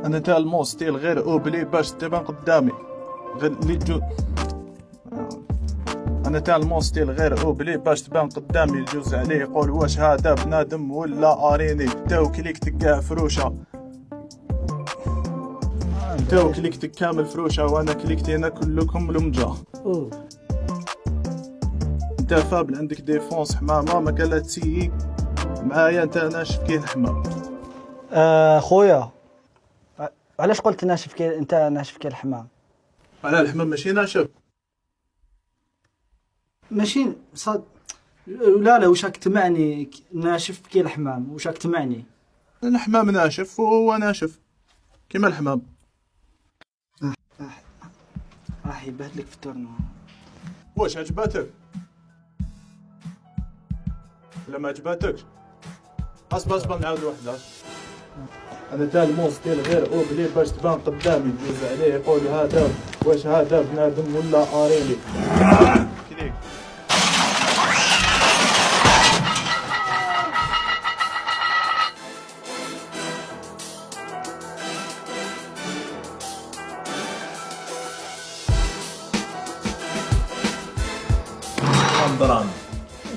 انا تاع الموستيل غير اوبلي باش تبان قدامي غير اللي جو. انا تاع الموستيل غير اوبلي باش تبان قدامي. الجوز عليه يقول واش هذا بنادم ولا اريني. تاو كليكتك كاع فروشه، تاو كليكتك كامل فروشه وانا كليكتي انا كلكم لمجه. انت فابل عندك ديفونس حمامه ما قالت سي معايا انت ناشف كي الحمام. خويا علاش قلت ناشف كي انت ناشف كي الحمام؟ على الحمام ماشي ناشف. ماشي صاد. لا واش راك تمعني ناشف كي الحمام؟ واش راك تمعني؟ الحمام ناشف وهو ناشف كيما الحمام. راح يبهدلك في التورنو. واش عجباتك؟ لا ما عجباتكش اصبر نعاود وحده. انا تاع الموستيل غير اوبلي باش تبان قدامي. يجوز عليه يقول هذا واش هذا بنادم ولا اريني. كليك دراهم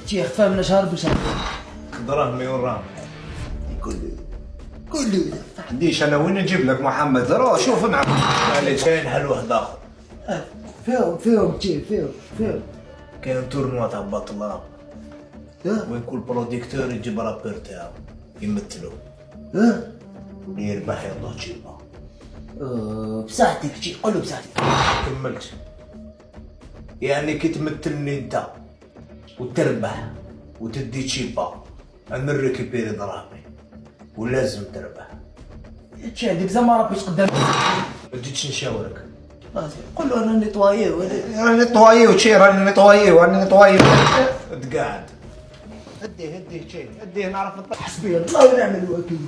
تي خفا من شهر بشهر. دراهم يورام. قول لي عنديش انا وين نجيب لك محمد؟ روح شوف معك اللي كاين حل واحد اخر. فيهم فيهم كاين تورنوا تاع بطلة وين كل بروديكتور يجيب رابور تاعو يمثلو واللي يربح يعطوه جيبه. بصحتك تي قولوا بصحتك. كملت يعني كي تمثلني انت وتربح وتدي تشيبا انا نريكيبيري دراهمي ولازم تربح. تشي هذيك زعما ما ربيش قدام. ما تجيش نشاورك. قول له انا نيطوايي راني نيطوايي وتشي راني نيطوايي تقعد. هديه تشي هديه نعرف نطلع. حسبي الله ونعم الوكيل.